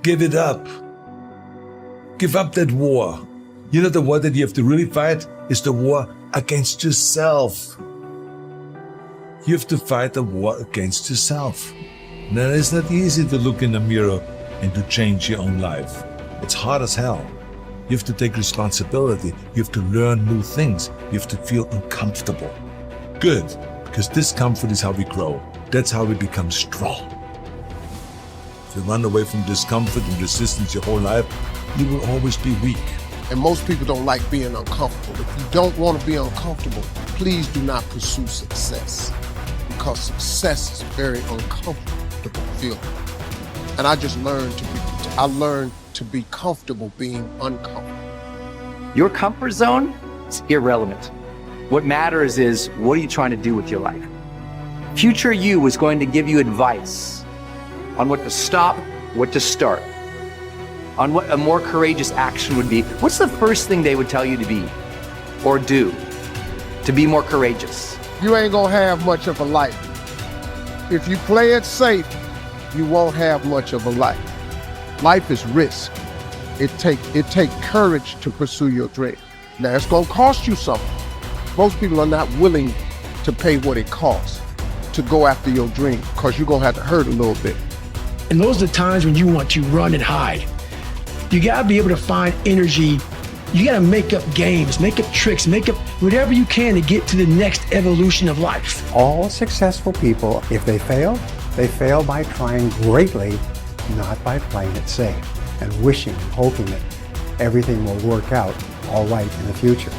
Give it up. Give up that war. You know, the war that you have to really fight is the war against yourself. You have to fight a war against yourself. Now, it's not easy to look in the mirror and to change your own life. It's hard as hell. You have to take responsibility. You have to learn new things. You have to feel uncomfortable. Good, because discomfort is how we grow. That's how we become strong. If you run away from discomfort and resistance your whole life, you will always be weak. And most people don't like being uncomfortable. If you don't want to be uncomfortable, please do not pursue success, because success is a very uncomfortable feeling. And I just learned to be comfortable being uncomfortable. Your comfort zone is irrelevant. What matters is, what are you trying to do with your life? Future you is going to give you advice on what to stop, what to start, on what a more courageous action would be. What's the first thing they would tell you to be or do to be more courageous? You ain't gonna have much of a life. If you play it safe, you won't have much of a life. Life is risk. It take courage to pursue your dream. Now, it's gonna cost you something. Most people are not willing to pay what it costs to go after your dream, because you're gonna have to hurt a little bit. And those are the times when you want to run and hide. You gotta be able to find energy. You gotta make up games, make up tricks, make up whatever you can to get to the next evolution of life. All successful people, if they fail by trying greatly, not by playing it safe and wishing and hoping that everything will work out all right in the future.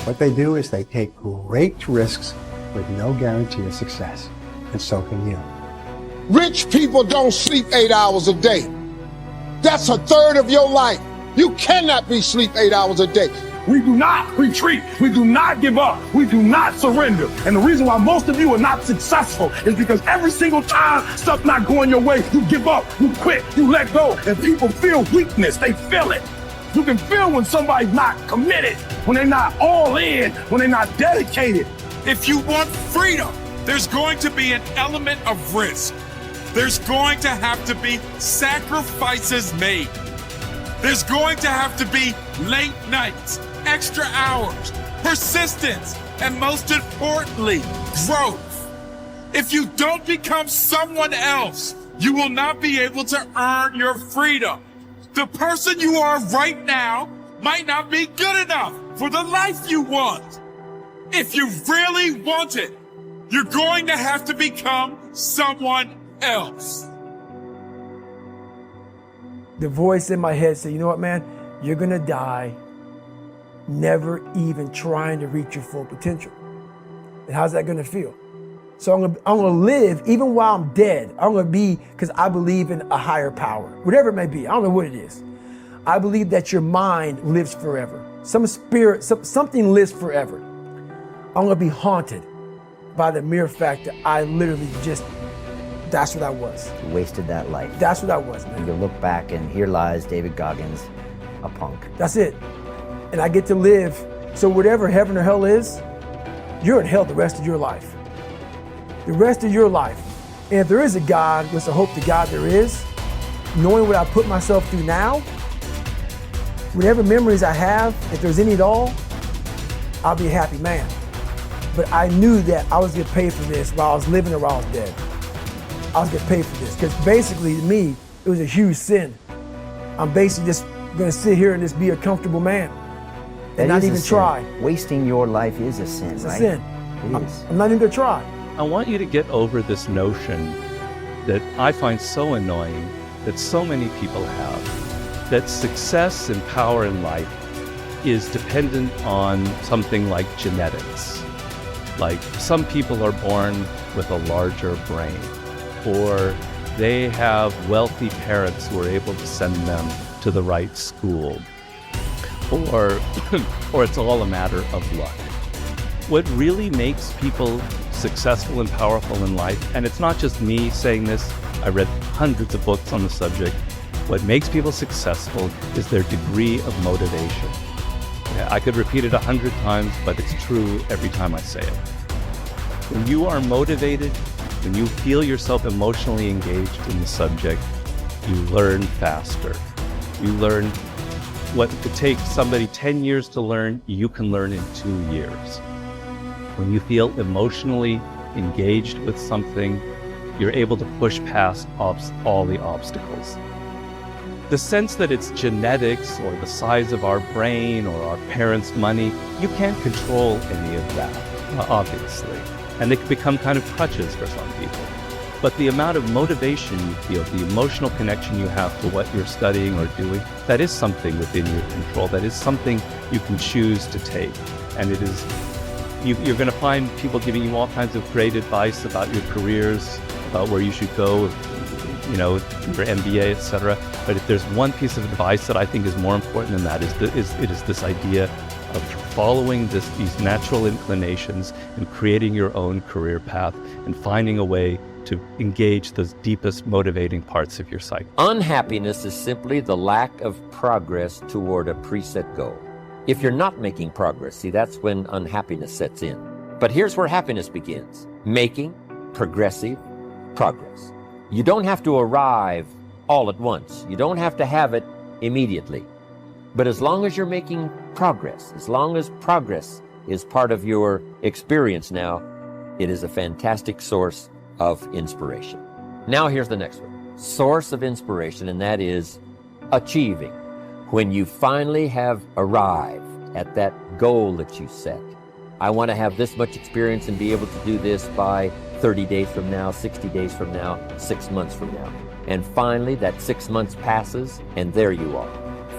What they do is they take great risks with no guarantee of success, and so can you. Rich people don't sleep 8 hours a day. That's a third of your life. You cannot be sleep 8 hours a day. We do not retreat. We do not give up. We do not surrender. And the reason why most of you are not successful is because every single time stuff's not going your way, you give up, you quit, you let go. And people feel weakness. They feel it. You can feel when somebody's not committed, when they're not all in, when they're not dedicated. If you want freedom, there's going to be an element of risk. There's going to have to be sacrifices made. There's going to have to be late nights, extra hours, persistence, and most importantly, growth. If you don't become someone else, you will not be able to earn your freedom. The person you are right now might not be good enough for the life you want. If you really want it, you're going to have to become someone else. The voice in my head said, you know what, man? You're gonna die never even trying to reach your full potential. And how's that gonna feel? So I'm gonna live even while I'm dead. I'm gonna be, because I believe in a higher power, whatever it may be. I don't know what it is. I believe that your mind lives forever. Some spirit, something lives forever. I'm gonna be haunted by the mere fact that I literally just, that's what I was. You wasted that life. That's what I was, man. You look back and here lies David Goggins, a punk. That's it. And I get to live. So whatever heaven or hell is, you're in hell the rest of your life. The rest of your life. And if there is a God, which I hope to God there is, knowing what I put myself through now, whatever memories I have, if there's any at all, I'll be a happy man. But I knew that I was getting paid for this while I was living or while I was dead. I was getting paid for this, because basically to me, it was a huge sin. I'm basically just gonna sit here and just be a comfortable man and not even try. Wasting your life is a sin, It's right? a sin. It is. I'm not even gonna try. I want you to get over this notion that I find so annoying that so many people have, that success and power in life is dependent on something like genetics. Like some people are born with a larger brain, or they have wealthy parents who are able to send them to the right school, or it's all a matter of luck. What really makes people successful and powerful in life, and it's not just me saying this, I read hundreds of books on the subject, what makes people successful is their degree of motivation. I could repeat it 100 times, but it's true every time I say it. When you are motivated, when you feel yourself emotionally engaged in the subject, you learn faster. You learn what could take somebody 10 years to learn, you can learn in 2 years. When you feel emotionally engaged with something, you're able to push past all the obstacles. The sense that it's genetics or the size of our brain or our parents' money, you can't control any of that, obviously. And they can become kind of crutches for some people. But the amount of motivation you feel, the emotional connection you have to what you're studying or doing, that is something within your control. That is something you can choose to take. And it is, you're going to find people giving you all kinds of great advice about your careers, about where you should go, you know, your MBA, etc. But if there's one piece of advice that I think is more important than that, it is this idea of following these natural inclinations and creating your own career path and finding a way to engage those deepest motivating parts of your psyche. Unhappiness is simply the lack of progress toward a preset goal. If you're not making progress, see, that's when unhappiness sets in. But here's where happiness begins: making progressive progress. You don't have to arrive all at once. You don't have to have it immediately. But as long as you're making progress, as long as progress is part of your experience now, it is a fantastic source of inspiration. Now here's the next one. Source of inspiration, and that is achieving. When you finally have arrived at that goal that you set. I want to have this much experience and be able to do this by 30 days from now, 60 days from now, 6 months from now. And finally, that 6 months passes, and there you are.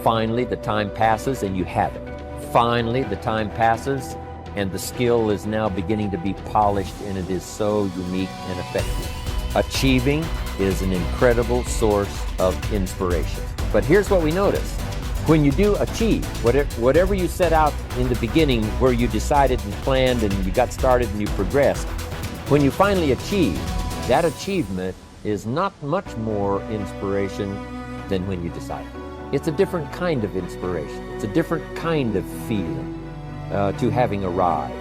Finally, the time passes, and you have it. Finally, the time passes, and the skill is now beginning to be polished, and it is so unique and effective. Achieving is an incredible source of inspiration. But here's what we notice. When you do achieve, whatever you set out in the beginning, where you decided and planned and you got started and you progressed, when you finally achieve, that achievement is not much more inspiration than when you decided. It's a different kind of inspiration. It's a different kind of feeling to having arrived.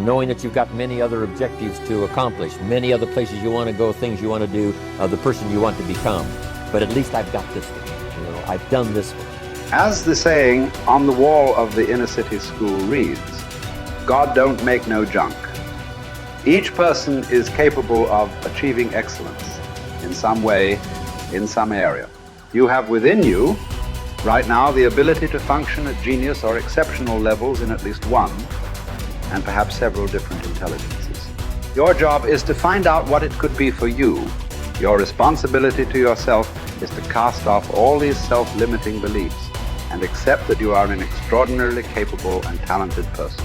Knowing that you've got many other objectives to accomplish, many other places you want to go, things you want to do, the person you want to become. But at least I've got this one. You know, I've done this one. As the saying on the wall of the inner city school reads, God don't make no junk. Each person is capable of achieving excellence in some way, in some area. You have within you, right now, the ability to function at genius or exceptional levels in at least one, and perhaps several different intelligences. Your job is to find out what it could be for you. Your responsibility to yourself is to cast off all these self-limiting beliefs and accept that you are an extraordinarily capable and talented person.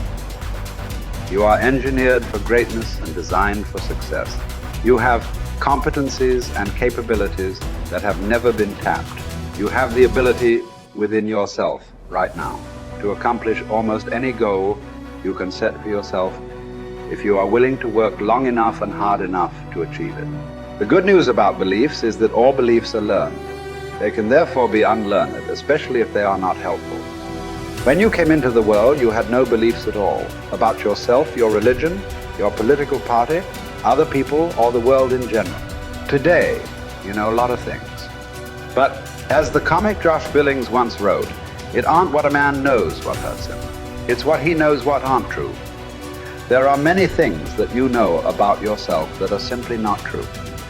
You are engineered for greatness and designed for success. You have competencies and capabilities that have never been tapped. You have the ability within yourself right now to accomplish almost any goal you can set for yourself if you are willing to work long enough and hard enough to achieve it. The good news about beliefs is that all beliefs are learned. They can therefore be unlearned, especially if they are not helpful. When you came into the world, you had no beliefs at all about yourself, your religion, your political party, other people, or the world in general. Today, you know a lot of things. But as the comic Josh Billings once wrote, it aren't what a man knows what hurts him. It's what he knows what aren't true. There are many things that you know about yourself that are simply not true.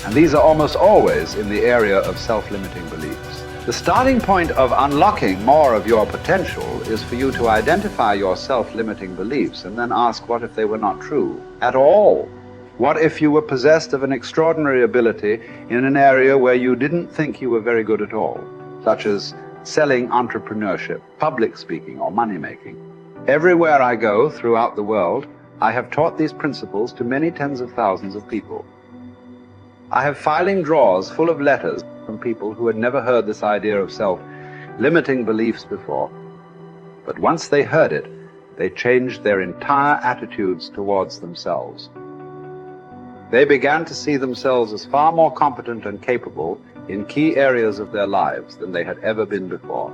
And these are almost always in the area of self-limiting beliefs. The starting point of unlocking more of your potential is for you to identify your self-limiting beliefs and then ask, what if they were not true at all? What if you were possessed of an extraordinary ability in an area where you didn't think you were very good at all, such as selling, entrepreneurship, public speaking, or money-making? Everywhere I go throughout the world, I have taught these principles to many tens of thousands of people. I have filing drawers full of letters from people who had never heard this idea of self-limiting beliefs before. But once they heard it, they changed their entire attitudes towards themselves. They began to see themselves as far more competent and capable in key areas of their lives than they had ever been before.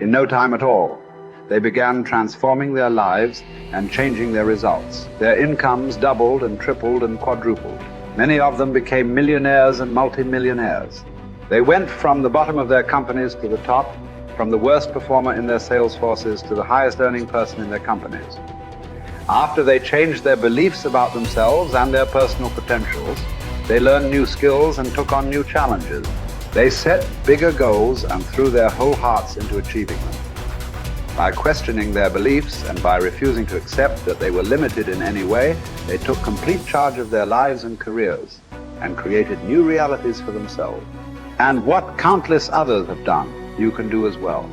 In no time at all, they began transforming their lives and changing their results. Their incomes doubled and tripled and quadrupled. Many of them became millionaires and multimillionaires. They went from the bottom of their companies to the top, from the worst performer in their sales forces to the highest earning person in their companies. After they changed their beliefs about themselves and their personal potentials, they learned new skills and took on new challenges. They set bigger goals and threw their whole hearts into achieving them. By questioning their beliefs and by refusing to accept that they were limited in any way, they took complete charge of their lives and careers and created new realities for themselves. And what countless others have done, you can do as well.